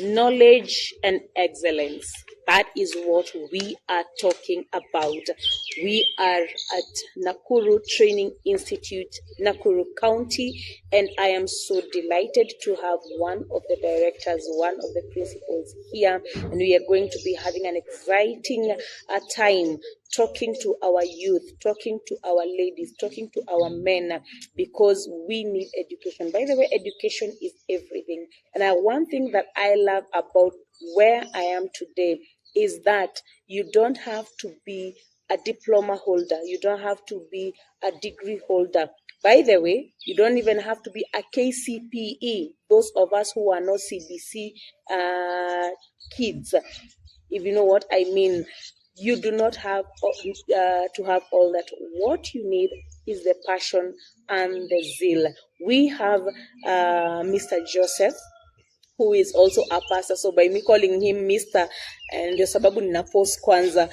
knowledge and excellence. That is what we are talking about. We are at Nakuru Training Institute, Nakuru County, and I am so delighted to have one of the directors, one of the principals here, and we are going to be having an exciting time talking to our youth, talking to our ladies, talking to our men, because we need education. By the way, education is everything. And one thing that I love about where I am today is that you don't have to be a diploma holder. You don't have to be a degree holder. By the way, you don't even have to be a KCPE. Those of us who are not CBC kids, if you know what I mean, you do not have to have all that. What you need is the passion and the zeal. We have Mr. Joseph, who is also a pastor. So by me calling him Mr. and ndio sababu nina post kwanza.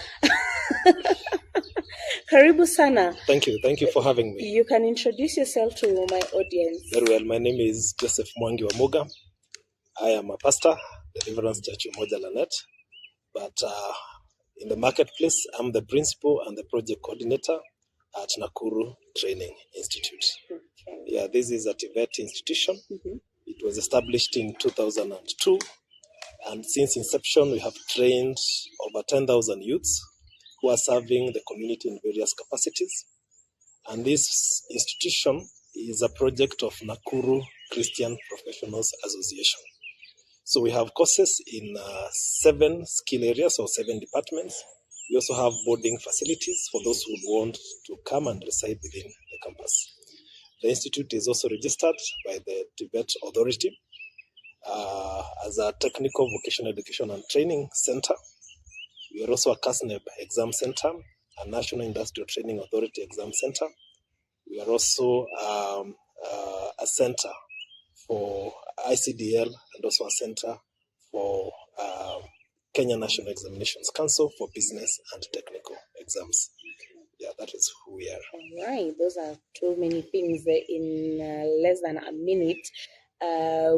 Karibu sana. Thank you for having me. You can introduce yourself to my audience. Very well. My name is Joseph Mwangi Wamuga. I am a pastor, the Deliverance Church Umoja Lanet. But in the marketplace, I'm the principal and the project coordinator at Nakuru Training Institute. Okay. Yeah, this is a TVET institution. Mm-hmm. It was established in 2002, and since inception, we have trained over 10,000 youths who are serving the community in various capacities. And this institution is a project of Nakuru Christian Professionals Association. So we have courses in 7 skill areas or 7 departments. We also have boarding facilities for those who want to come and reside within the campus. The institute is also registered by the Tibet Authority as a technical vocational education and training center. We are also a CASNEB exam center, a National Industrial Training Authority exam center. We are also a center for ICDL and also a center for Kenya National Examinations Council for business and technical exams. Yeah, that is who we are. All right, those are too many things in less than a minute.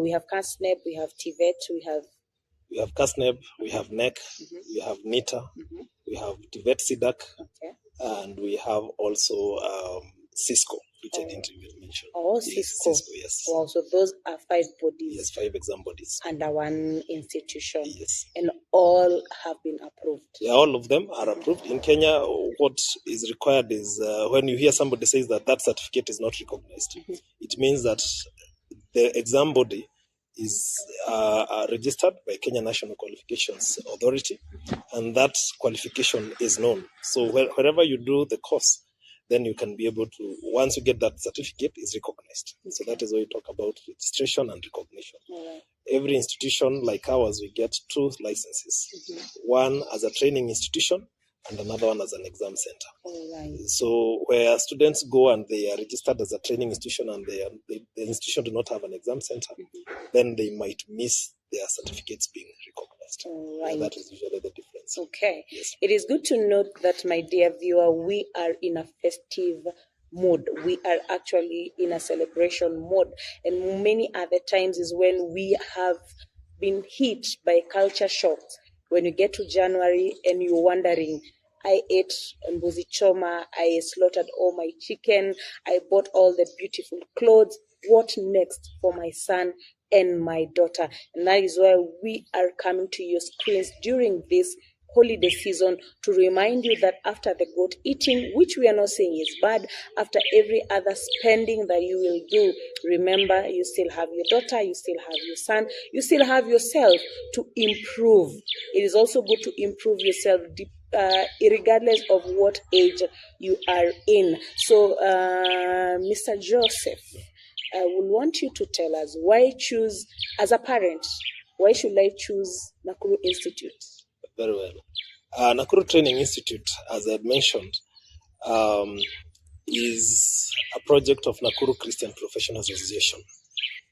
We have CASNEB, we have TVET, we have CASNEB, we have NEC, mm-hmm. we have NITA, mm-hmm. we have TVET SIDAC, okay. And we have also Cisco, which I didn't even mention. Oh, Cisco. Cisco, yes. Wow, so those are 5 bodies. Yes, 5 exam bodies. Under one institution. Yes. And all have been approved. Yeah, all of them are approved. In Kenya, what is required is when you hear somebody says that certificate is not recognized, mm-hmm. it means that the exam body is registered by Kenya National Qualifications Authority, and that qualification is known. So wherever you do the course, then you can be able to, once you get that certificate, is recognized. Okay. So that is why we talk about registration and recognition. Right. Every institution like ours, we get 2 licenses. Mm-hmm. One as a training institution and another one as an exam center. Right. So where students go and they are registered as a training institution and the institution do not have an exam center, mm-hmm. then they might miss their certificates being recognized. Right. Yeah, that is usually the difference. Okay. Yes. It is good to note that, my dear viewer, we are in a festive mood. We are actually in a celebration mode. And many other times is when we have been hit by culture shocks. When you get to January and you're wondering, I ate mbuzi choma, I slaughtered all my chicken, I bought all the beautiful clothes. What next for my son and my daughter? And that is why we are coming to your screens during this holiday season to remind you that after the goat eating, which we are not saying is bad, after every other spending that you will do, remember you still have your daughter, you still have your son, you still have yourself to improve. It is also good to improve yourself regardless of what age you are in. So Mr. Joseph, I would want you to tell us why choose, as a parent, why should I choose Nakuru Institute? Very well. Nakuru Training Institute, as I had mentioned, is a project of Nakuru Christian Professionals Association.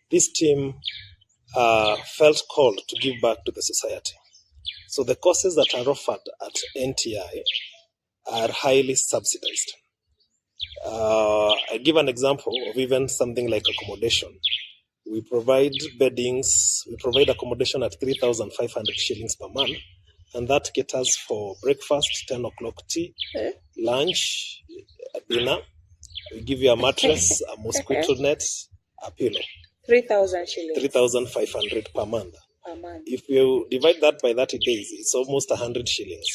This team felt called to give back to the society. So the courses that are offered at NTI are highly subsidized. I give an example of even something like accommodation. We provide beddings, we provide accommodation at 3,500 shillings per month, and that caters for breakfast, 10 o'clock tea, lunch, dinner. We give you a mattress, a mosquito net, a pillow. 3,000 shillings. 3,500 per month. Per month. If you divide that by 30 days, it's almost 100 shillings.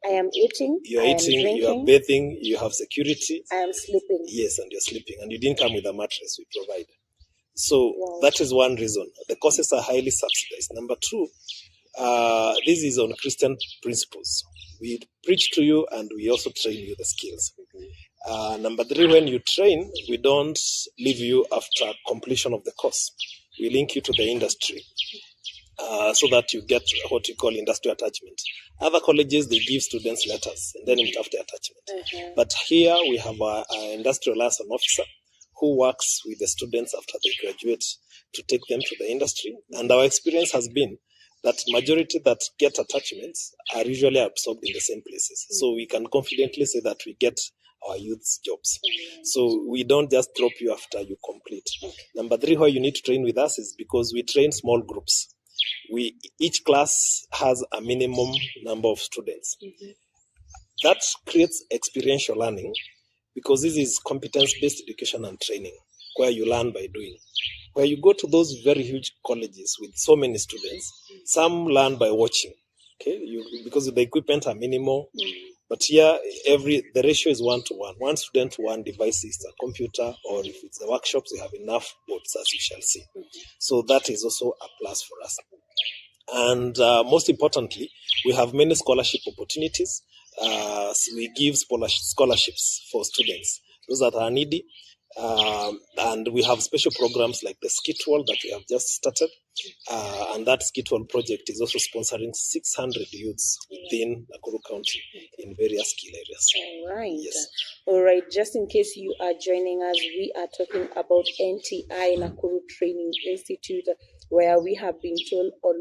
I am eating. You're I eating, am drinking, you are bathing, you have security. I am sleeping. Yes, and you're sleeping. And you didn't come with a mattress we provide. So Wow. that is one reason. The courses are highly subsidized. Number two, this is on Christian principles. We preach to you and we also train you the skills. Number three, when you train, we don't leave you after completion of the course. We link you to the industry so that you get what we call industrial attachment. Other colleges, they give students letters and then after attachment. But here we have an industrial liaison officer who works with the students after they graduate to take them to the industry. And our experience has been that majority that get attachments are usually absorbed in the same places. So we can confidently say that we get our youth's jobs. So we don't just drop you after you complete. Number three, why you need to train with us is because we train small groups. Each class has a minimum number of students. That creates experiential learning because this is competence-based education and training where you learn by doing. Where you go to those very huge colleges with so many students, some learn by watching, because the equipment are minimal. But here, the ratio is 1-to-1. One student to one device is a computer, or if it's the workshops, we have enough boards, as you shall see. So that is also a plus for us. And most importantly, we have many scholarship opportunities. So we give scholarships for students, those that are needy. And we have special programs like the Skit Wall that we have just started. And that Skit Wall project is also sponsoring 600 youths within Nakuru County in various skill areas. All right. Yes. All right. Just in case you are joining us, we are talking about NTI, Nakuru Training Institute, where we have been told on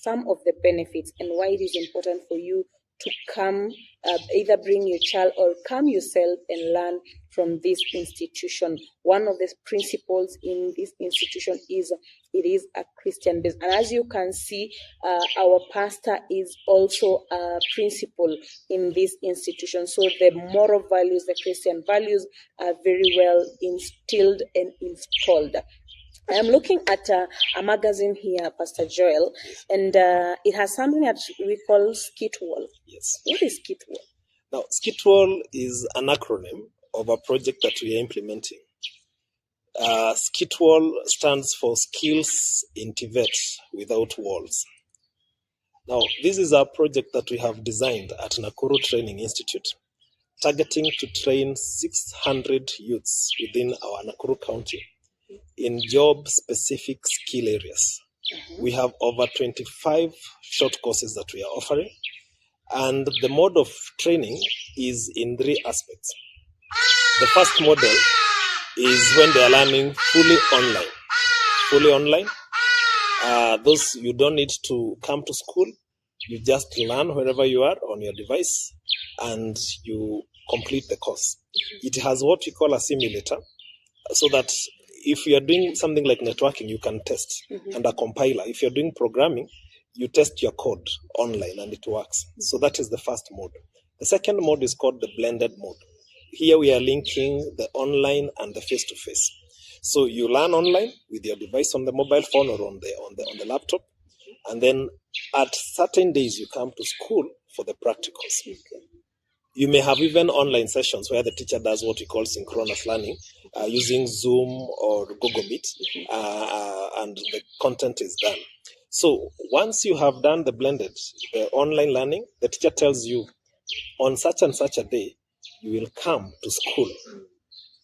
some of the benefits and why it is important for you to come, either bring your child or come yourself and learn from this institution. One of the principles in this institution is it is a Christian base. And as you can see, our pastor is also a principal in this institution. So the moral values, the Christian values are very well instilled and installed. I am looking at a magazine here, Pastor Joel, and it has something that we call Skit Wall. Yes. What is Skit Wall? Now, Skit Wall is an acronym of a project that we are implementing. Skit Wall stands for Skills in Tibet Without Walls. Now, this is a project that we have designed at Nakuru Training Institute, targeting to train 600 youths within our Nakuru County in job-specific skill areas. We have over 25 short courses that we are offering, and the mode of training is in 3 aspects. The first model is when they are learning fully online. Fully online, those you don't need to come to school. You just learn wherever you are on your device, and you complete the course. It has what we call a simulator, so that if you are doing something like networking, you can test, and a compiler. If you're doing programming, you test your code online and it works. So that is the first mode. The second mode is called the blended mode. Here we are linking the online and the face-to-face. So you learn online with your device on the mobile phone or on the laptop, and then at certain days you come to school for the practicals. You may have even online sessions where the teacher does what we call synchronous learning using Zoom or Google Meet, and the content is done. So once you have done the blended, the online learning, the teacher tells you on such and such a day, you will come to school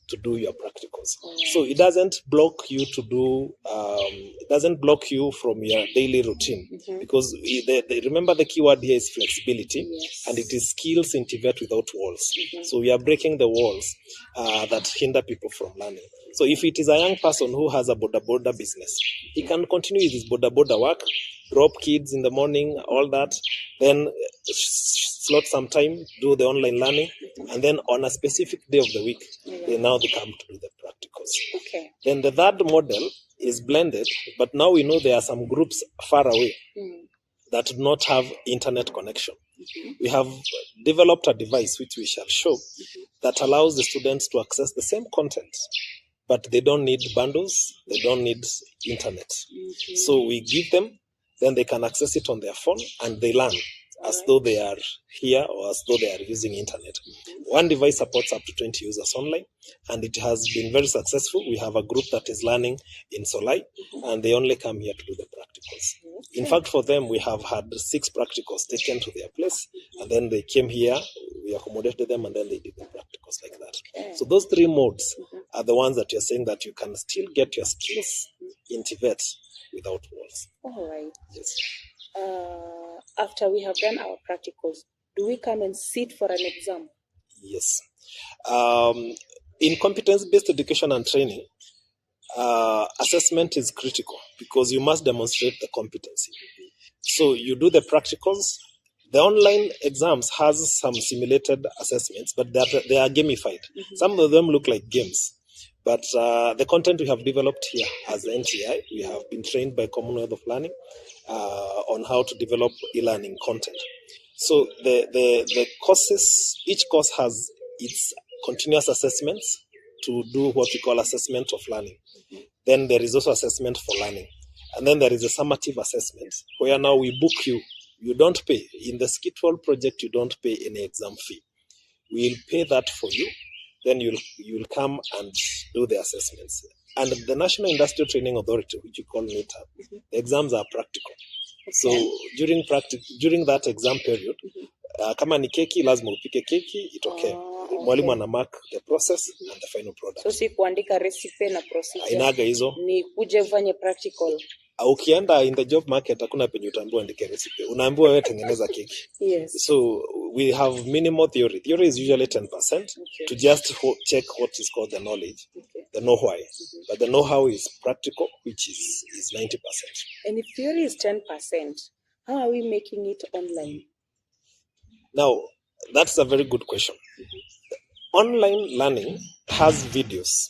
to do your practicals. So it doesn't block you to do, it doesn't block you from your daily routine, because remember the keyword here is flexibility, and it is skills in Tibet without walls. So we are breaking the walls that hinder people from learning. So if it is a young person who has a border business, he can continue with his border work, drop kids in the morning, all that, then slot some time, do the online learning, and then on a specific day of the week, they come to do the practicals. Okay. Then the third model is blended, but now we know there are some groups far away that do not have internet connection. We have developed a device which we shall show that allows the students to access the same content, but they don't need bundles, they don't need internet. So we give them, then they can access it on their phone and they learn as though they are here or as though they are using internet. One device supports up to 20 users online, and it has been very successful. We have a group that is learning in Solai, and they only come here to do the practicals. In fact, for them, we have had 6 practicals taken to their place, and then they came here, we accommodated them, and then they did the practicals like that. So those 3 modes are the ones that you're saying that you can still get your skills in Tibet without walls. All right. Yes. After we have done our practicals, do we come and sit for an exam? Yes. In competence-based education and training, assessment is critical because you must demonstrate the competency. So you do the practicals. The online exams has some simulated assessments, but they are gamified. Some of them look like games. But the content we have developed here as NTI, we have been trained by Commonwealth of Learning on how to develop e-learning content. So the courses, each course has its continuous assessments to do what we call assessment of learning. Then there is also assessment for learning. And then there is a summative assessment where now we book you. You don't pay. In the Skitwall project, you don't pay any exam fee. We'll pay that for you. Then you'll come and do the assessments. And the National Industrial Training Authority, which you call NITA, the exams are practical. So during that exam period, kama ni keki lazima upike keki itokee. Mwalimu ana mark the process and the final product. So si kuandika recipe na procedure. Ainaga hizo. Ni kuje ufanye practical. Ukienda in the job market hakuna penye utaambiwa andike recipe. Unaambiwa wewe tengeneza keki. Yes. So we have minimal theory. Theory is usually 10% to just check what is called the knowledge, the know-why. But the know-how is practical, which is 90%. And if theory is 10%, how are we making it online? Now, that's a very good question. Online learning has videos.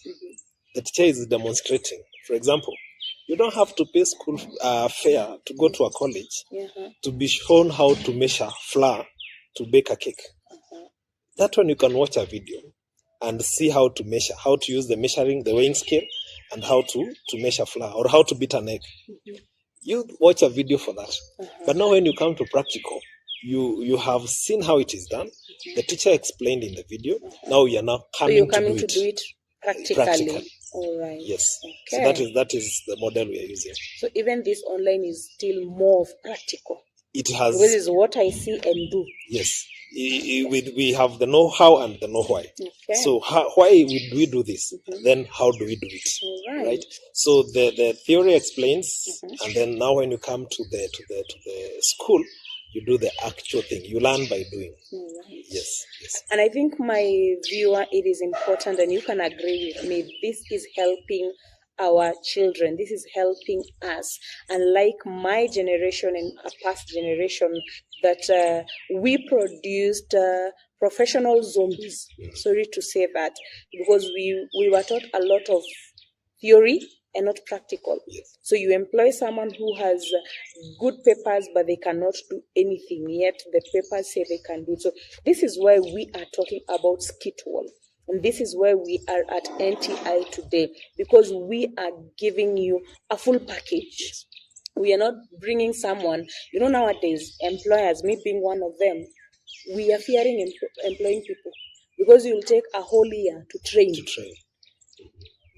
The teacher is demonstrating. For example, you don't have to pay school fare to go to a college to be shown how to measure flour to bake a cake. That one you can watch a video and see how to measure, how to use the weighing scale, and how to measure flour or how to beat an egg. You watch a video for that. But now when you come to practical, you have seen how it is done. The teacher explained in the video. Now you are now coming to do it practically. All right. Yes. Okay. So that is the model we are using. So even this online is still more of practical. It has. This is what I see and do. Yes. We have the know-how and the know-why. Okay. So why would we do this? Then how do we do it? All right. So the theory explains, and then now when you come to the school, you do the actual thing. You learn by doing. Right. Yes. And I think my viewer, it is important, and you can agree with me. This is helping our children. This is helping us. Unlike my generation and a past generation, that we produced professional zombies. Sorry to say that, because we were taught a lot of theory and not practical. Yes. So you employ someone who has good papers, but they cannot do anything, yet the papers say they can do. So this is why we are talking about Skitwall. And this is where we are at NTI today, because we are giving you a full package. We are not bringing someone, nowadays, employers, me being one of them, we are fearing employing people because you'll take a whole year to train.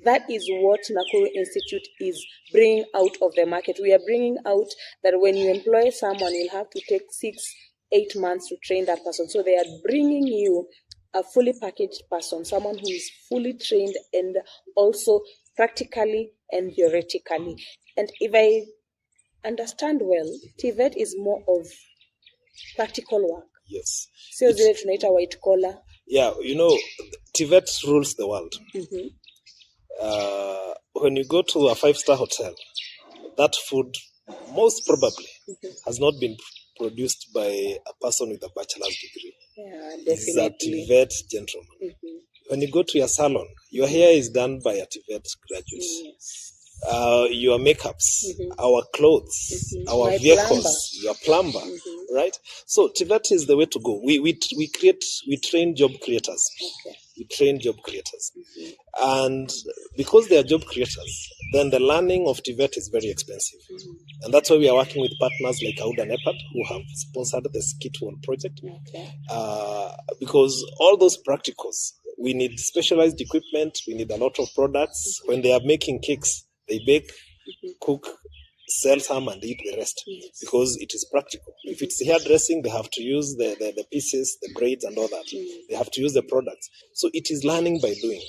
That is what Nakuru Institute is bringing out of the market. We are bringing out that when you employ someone, you'll have to take 6-8 months to train that person. So they are bringing you a fully packaged person, someone who is fully trained and also practically and theoretically. And if I understand well, TVET is more of practical work. Yes. So zile tunaita white collar. Yeah, TVET rules the world. When you go to a 5-star hotel, that food most probably has not been produced by a person with a bachelor's degree. Yeah, He's a definitely. TVET gentleman. Mhm. When you go to your salon, your hair is done by a TVET graduate. Yes. Your makeups, Mhm. our clothes, Mhm. our My vehicles, plumber. your plumber, Mhm. right? So TVET is the way to go. We train job creators. Okay. We train job creators. Mhm. And because they are job creators, then the learning of TVET is very expensive. Mhm. And that's why we are working with partners like Auda Nepad, who have sponsored the Skitwall project. Okay. Because all those practicals, we need specialized equipment, we need a lot of products. When they are making cakes, they bake, cook, sell some, and eat the rest. Yes. Because it is practical. If it's hairdressing, they have to use the pieces, the braids, and all that. They have to use the products. So it is learning by doing.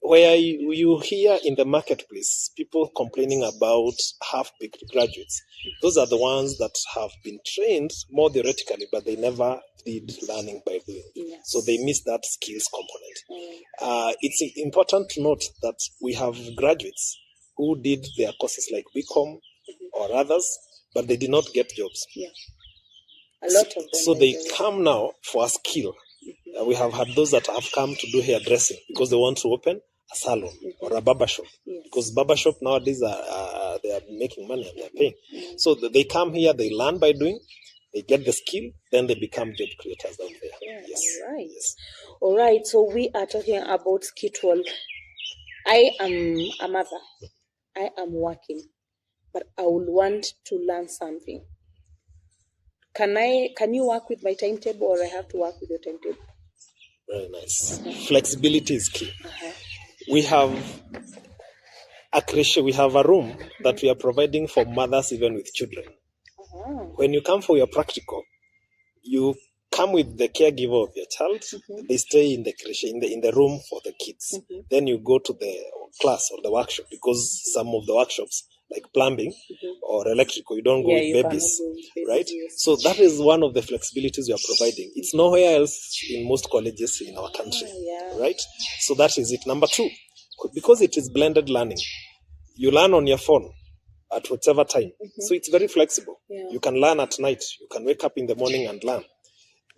Where you hear in the marketplace people complaining about half-baked graduates, those are the ones that have been trained more theoretically, but they never did learning by doing. Yes. So they miss that skills component. It's important to note that we have graduates who did their courses like BCom or others, but they did not get jobs. Yeah. A lot of them. So they come now for a skill. We have had those that have come to do hairdressing because they want to open a salon or a barber shop. Yes. Because barber shop nowadays they are making money and they're paying. So they come here, they learn by doing, they get the skill, then they become job creators out there. Yeah, Yes. all right. Yes. All right. So we are talking about Skitwall. I am a mother. I am working, but I would want to learn something. Can you work with my timetable, or I have to work with your timetable? Very nice. Flexibility is key. We have we have a room that we are providing for mothers even with children. When you come for your practical, you come with the caregiver of your child. They stay in the creche, in the room for the kids. Then you go to the class or the workshop, because some of the workshops like plumbing or electrical, you don't go with babies, right? So that is one of the flexibilities we are providing. It's nowhere else in most colleges in our country, right? So that is it. Number two, because it is blended learning, you learn on your phone at whatever time. So it's very flexible. You can learn at night. You can wake up in the morning and learn.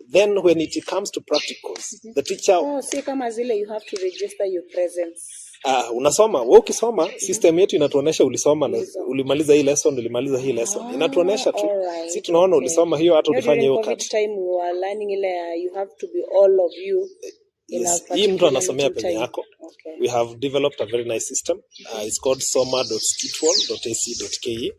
Then when it comes to practicals, the teacher... si kama zile you have to register your presence. Unasoma, wewe ukisoma, system yetu inatuonesha ulisoma na ulimaliza hii lesson, ulimaliza hii lesson. Inatuonesha tu. Si tunaona ulisoma hiyo, hata ulifanya hiyo cut. Time we were learning ile you have to be all of you. Yes, hii mtu anasomea penye yako. We have developed a very nice system. It's called soma.skitwall.ac.ke.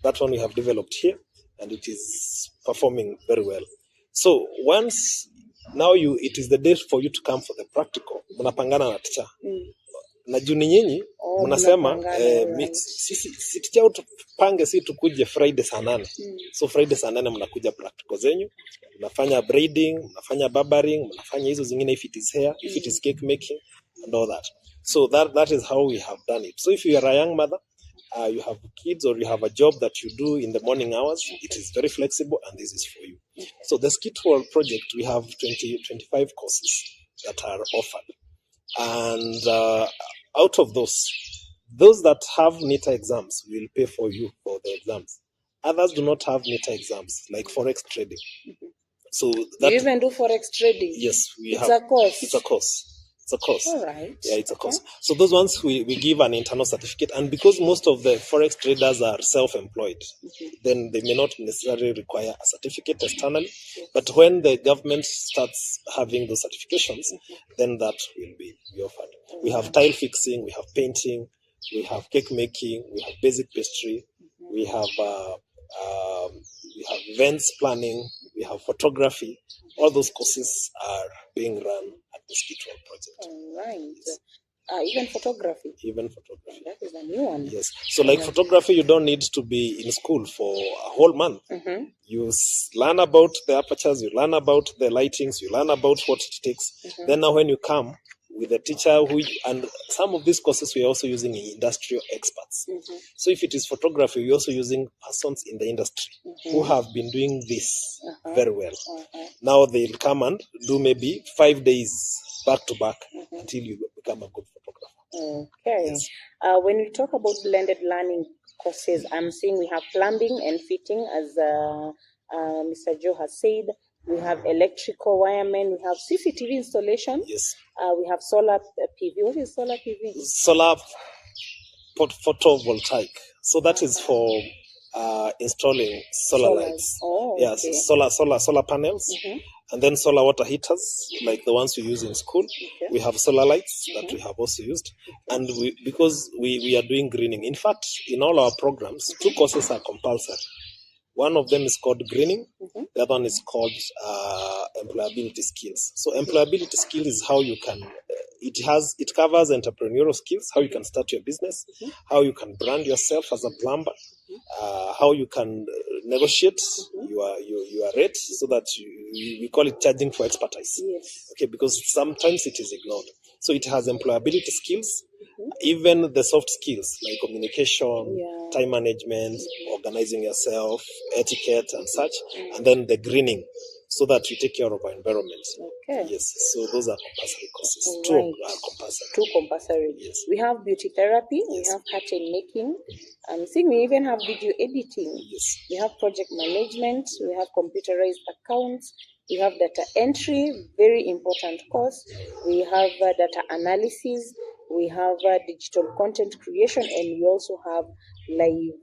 That one we have developed here, and it is performing very well. So once now it is the day for you to come for the practical. Mnapangana na teacher. Na juu ni nyinyi mnasema sisi teacher utupange, si tukuje Friday saa 8. So Friday saa 8 mnakuja practical zenyu. Mnafanya braiding, mnafanya barbering, mnafanya hizo zingine, if it is hair, if it is cake making and all that. So that is how we have done it. So if you are a young mother, you have kids, or you have a job that you do in the morning hours, it is very flexible, and this is for you. So the Skitwall project, we have 25 courses that are offered. And out of those that have NITA exams will pay for you for the exams. Others do not have NITA exams, like forex trading. So that, you even do forex trading? Yes, it's a course. It's a course. It's a course. All right. Yeah, it's a course. So those ones we give an internal certificate, and because most of the forex traders are self-employed, then they may not necessarily require a certificate externally. But when the government starts having those certifications, then that will be offered. We have tile fixing, we have painting, we have cake making, we have basic pastry, we have events planning, we have photography. All those courses are being run at the Skitwall project. All right. Yes. Even photography? Even photography. That is a new one. Yes. So like photography, you don't need to be in school for a whole month. You learn about the apertures, you learn about the lightings, you learn about what it takes. Then now when you come with a teacher and some of these courses we are also using industrial experts. So if it is photography, we're also using persons in the industry who have been doing this very well. Now they'll come and do maybe 5 days back to back until you become a good photographer. Okay. Yes. When we talk about blended learning courses, I'm seeing we have plumbing and fitting Mr. Joe has said. We have electrical wiremen. We have CCTV installation. Yes. We have solar PV. What is solar PV? Solar photovoltaic. So that is for installing solar lights. Oh, yes, okay. solar panels, and then solar water heaters, like the ones we use in school. Okay. We have solar lights that we have also used, and because we are doing greening. In fact, in all our programs, 2 courses are compulsory. One of them is called greening. The other one is called employability skills. So employability skills is how you can. It covers entrepreneurial skills, how you can start your business, how you can brand yourself as a plumber, how you can negotiate your rate, so that we call it charging for expertise. Yes. Okay, because sometimes it is ignored. So it has employability skills, even the soft skills like communication, time management, organizing yourself, etiquette and such, and then the greening, so that you take care of our environment. Okay. Yes, so those are compulsory courses. Right. 2 are compulsory. 2 compulsory. Yes. We have beauty therapy, Yes. we have curtain making, and see, we even have video editing. Yes. We have project management, we have computerized accounts, we have data entry, very important course. We have data analysis, we have digital content creation, and we also have live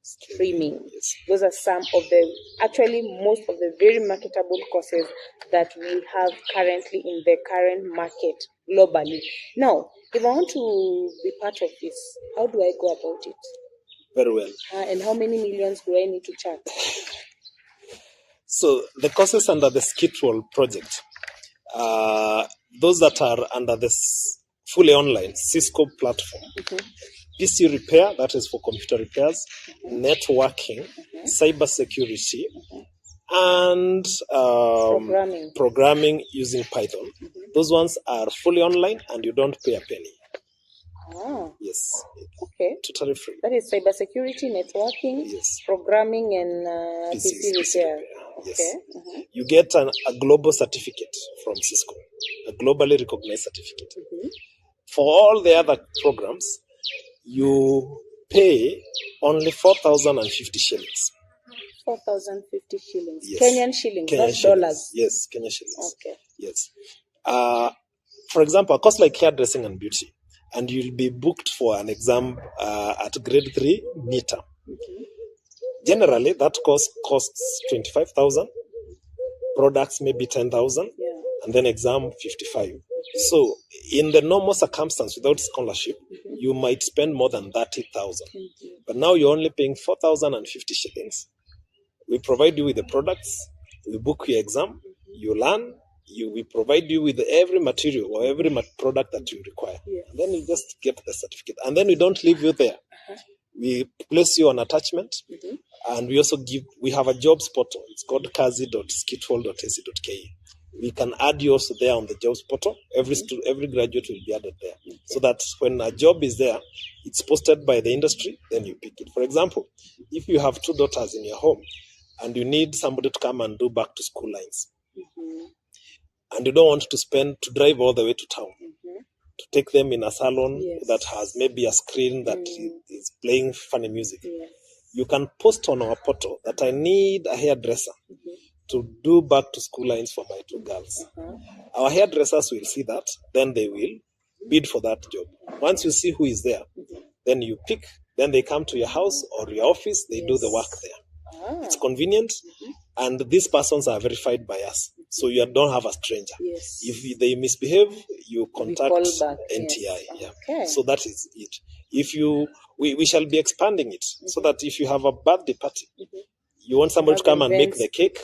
streaming. Yes. Those are some of most of the very marketable courses that we have currently in the current market globally. Now, if I want to be part of this, how do I go about it? Very well. And how many millions do I need to charge? So the courses under the Skitwall project, those that are under this fully online Cisco platform, PC repair, that is for computer repairs, networking, cyber security, and programming using Python. Those ones are fully online and you don't pay a penny. Ah. Yes. Okay. Totally free. That is cyber security, networking, yes, programming, and PC repair. Yes. Okay. You get a global certificate from Cisco, a globally recognized certificate. For all the other programs, you pay only 4,050 shillings. 4,050 shillings. Yes. Kenyan shillings, Kenyan not shillings. dollars. Yes, Kenyan shillings. Okay. Yes. For example, a course like hairdressing and beauty, and you'll be booked for an exam at grade 3 NITA. Generally, that course costs 25,000. Products maybe 10,000, and then exam 55. So, in the normal circumstance, without scholarship, you might spend more than 30,000. But now you're only paying 4,050 shillings. We provide you with the products, we book your exam, you learn, we provide you with every material or every product that you require. And then you just get the certificate. And then we don't leave you there. We place you on attachment, and we have a jobs portal. It's called kazi.skitwall.ac.ke. We can add you also there on the jobs portal. Every graduate will be added there, so that when a job is there, it's posted by the industry, then you pick it. For example, if you have 2 daughters in your home and you need somebody to come and do back to school lines, and you don't want to drive all the way to town, to take them in a salon that has maybe a screen that is playing funny music, you can post on our portal that I need a hairdresser to do back to school lines for my 2 girls. Our hairdressers will see that, then they will bid for that job. Once you see who is there, then you pick, then they come to your house or your office, they do the work there. It's convenient, and these persons are verified by us. So you don't have a stranger. If they misbehave, you contact NTI. Okay. So that is it. We shall be expanding it, so that if you have a birthday party, you want somebody to come and make the cake,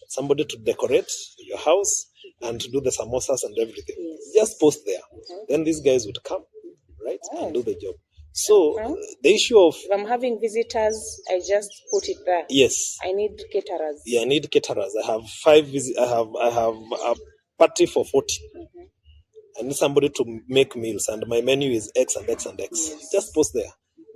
somebody to decorate your house and to do the samosas and everything, just post there. Then these guys would come, right, and do the job. So the issue of, if I'm having visitors, I just put it there. Yes. I need caterers. Yeah, I need caterers. I have 5 I have a party for 40. I need somebody to make meals, and my menu is X and X and X. Just post there.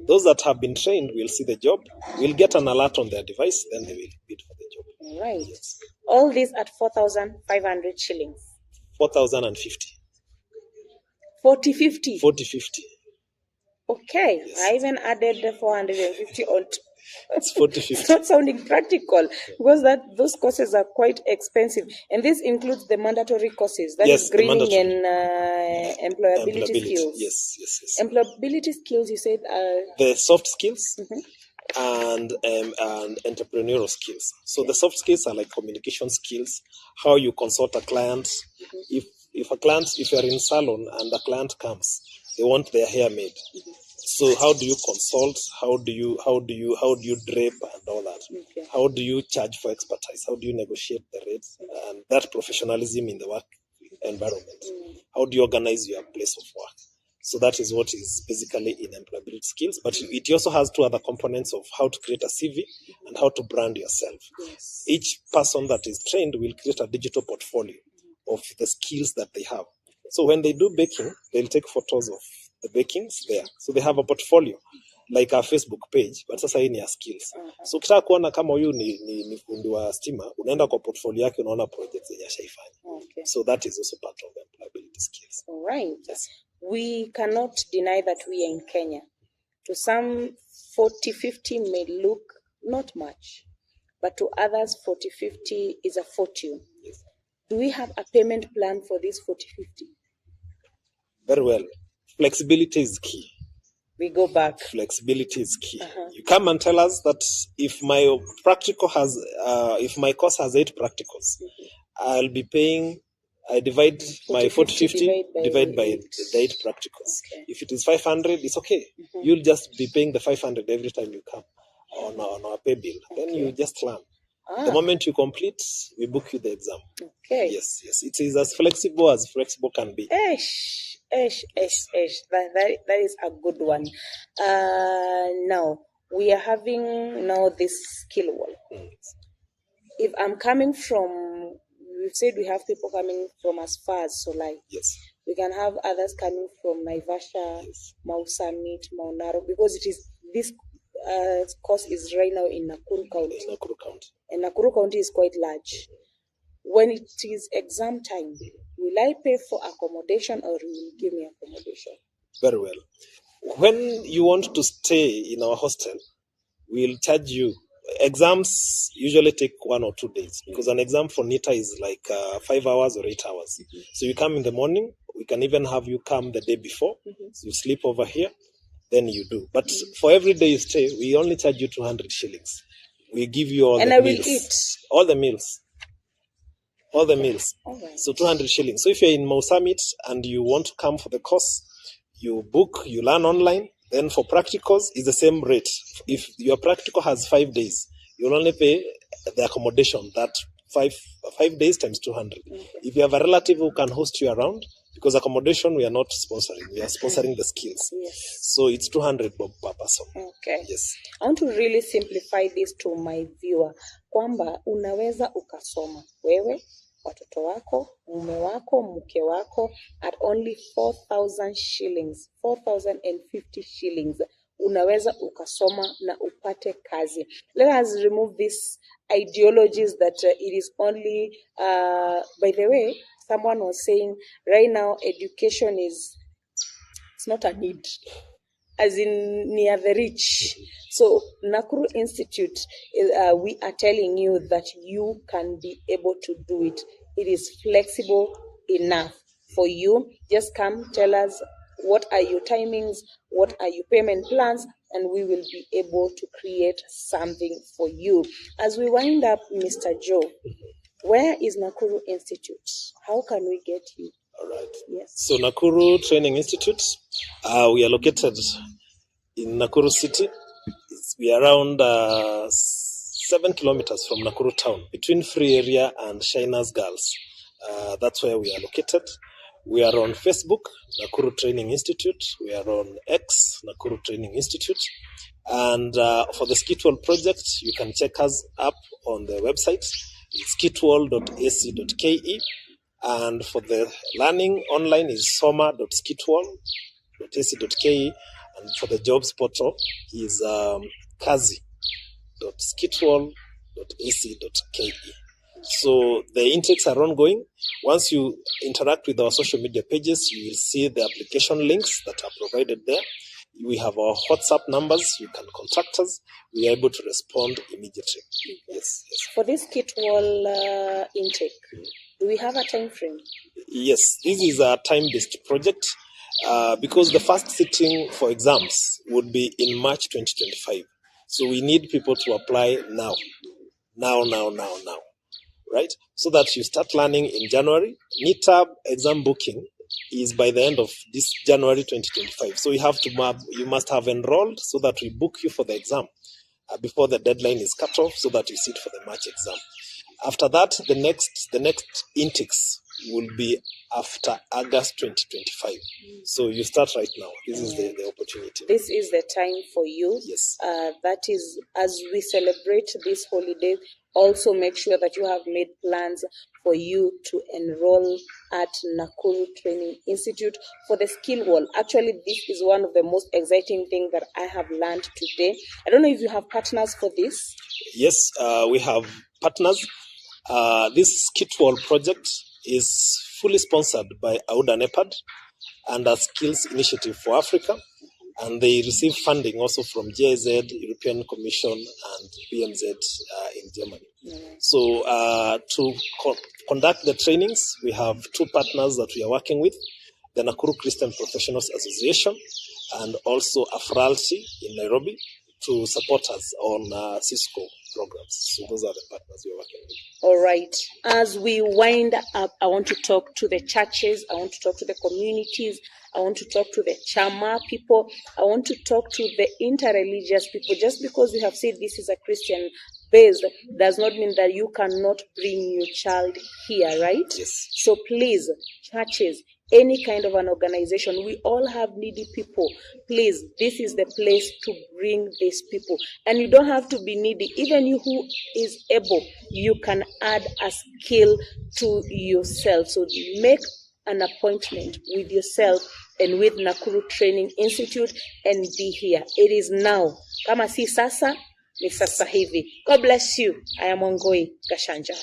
Those that have been trained will see the job, will get an alert on their device, then they will bid for the job. Right. Yes. All this at 4,500 shillings. 4,050. 40-50. 40-50. Okay. Yes. I even added the 450 on. It's 40, It's 50. not sounding practical because those courses are quite expensive, and this includes the mandatory courses, that is Yes, the greening mandatory. and employability skills. Yes, yes, yes. Employability skills, you said, The soft skills mhm. and entrepreneurial skills. So the soft skills are like communication skills, how you consult a client. If you're in salon and a client comes, they want their hair made. So how do you consult? How do you drape and all that? Okay. How do you charge for expertise? How do you negotiate the rates and that professionalism in the work environment? How do you organize your place of work? So that is what is basically in employability skills. But it also has two other components of how to create a CV and how to brand yourself. Yes. Each person that is trained will create a digital portfolio of the skills that they have. So when they do baking, they'll take photos of the bakings there. So they have a portfolio like a Facebook page, but sasa hii ni ya skills. So ukitaka kuona kama huyu ni fundi wa stima, unaenda kwa portfolio yake unaona projects zenye ashaifanya. Okay. So that is also part of employability skills. All right. Yes. We cannot deny that we are in Kenya. To some, 40, 50 may look not much, but to others, 40, 50 is a fortune. Yes. Do we have a payment plan for this 40, 50? Very well. Flexibility is key. We go back. Flexibility is key. You come and tell us that if my course has 8 practicals, I'll be paying, I divide my 40, 50, divide by the 8 practicals. Okay. If it is 500, it's okay. You'll just be paying the 500 every time you come on our pay bill. Then you just learn. The moment you complete, we book you the exam. Okay. Yes. It is as flexible can be. That is a good one. Now, we are having this skill wall. If I'm coming from, we've said we have people coming from as far as Solai. Yes. We can have others coming from Naivasha, Mau Summit, Mau Narok, because this course is right now in Nakuru County. And Nakuru County is quite large. When it is exam time, will I pay for accommodation or will you give me accommodation? Very well. When you want to stay in our hostel, we'll charge you. Exams usually take 1 or 2 days because an exam for NITA is like 5 hours or 8 hours. So you come in the morning, we can even have you come the day before. So you sleep over here, then you do. But for every day you stay, we only charge you 200 shillings. We give you all the meals. And I will eat? All the meals. All the meals. Right. So 200 shillings. So if you're in Mau Summit and you want to come for the course, you book, you learn online. Then for practicals, it's the same rate. If your practical has 5 days, you'll only pay the accommodation, that 5 days times 200. Okay. If you have a relative who can host you around, because accommodation we are not sponsoring, we are sponsoring the skills. Yes. So it's 200 bob per person. Okay. Yes. I want to really simplify this to my viewer. Kwamba unaweza ukasoma wewe, watoto wako, mume wako, mke wako at only 4,000 shillings, 4,050 shillings. Unaweza ukasoma na upate kazi. Let us remove these ideologies that it is only, by the way, someone was saying right now education it's not a need, as in near the rich. So Nakuru Institute, we are telling you that you can be able to do it. It is flexible enough for you. Just come, tell us what are your timings, what are your payment plans, and we will be able to create something for you. As we wind up, Mr. Joe, where is Nakuru Institute? How can we get you? All right. Yes. So Nakuru Training Institute, we are located in Nakuru City. We are around 7 kilometers from Nakuru town, between Free Area and Shiners Girls. That's where we are located. We are on Facebook, Nakuru Training Institute. We are on X, Nakuru Training Institute. And for the Skitwall project, you can check us up on the website, skitwall.ac.ke. And for the learning online is soma.skitwall.ac.ke. And for the jobs portal is kazi.skitwall.ac.ke. So the intakes are ongoing. Once you interact with our social media pages, you will see the application links that are provided there. We have our WhatsApp numbers. You can contact us. We are able to respond immediately. Yes. For this kit wall intake, do we have a time frame? Yes, this is a time-based project because the first sitting for exams would be in March 2025. So we need people to apply now, right? So that you start learning in January. NITAB exam booking is by the end of this January 2025. So you must have enrolled so that we book you for the exam before the deadline is cut off, so that you sit for the March exam. After that, the next intakes will be after August 2025. So you start right now. This is the opportunity. This is the time for you. Yes. That is, as we celebrate this holiday, also make sure that you have made plans for you to enroll at Nakuru Training Institute for the skill wall. Actually, this is one of the most exciting things that I have learned today. I don't know if you have partners for this. Yes, we have partners. This skit wall project is fully sponsored by AUDA NEPAD and a Skills Initiative for Africa, and they receive funding also from GIZ, European Commission, and BMZ in Germany. So to conduct the trainings, we have two partners that we are working with, the Nakuru Christian Professionals Association and also Afralti in Nairobi, to support us on Cisco programs. So those are the partners we are working with. All right. As we wind up, I want to talk to the churches. I want to talk to the communities. I want to talk to the Chama people. I want to talk to the interreligious people. Just because we have said this is a Christian base does not mean that you cannot bring your child here, right? Yes. So please, churches, any kind of an organization, we all have needy people. Please, this is the place to bring these people. And you don't have to be needy. Even you who is able, you can add a skill to yourself. So make an appointment with yourself and with Nakuru Training Institute and be here. It is now. Kama si sasa, ni sasa hivi. God bless you. I am Wangoi Gashanja.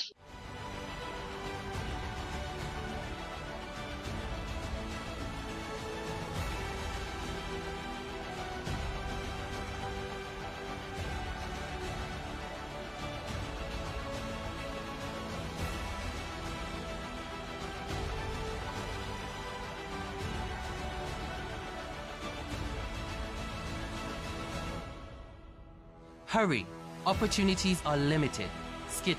Hurry! Opportunities are limited. Skit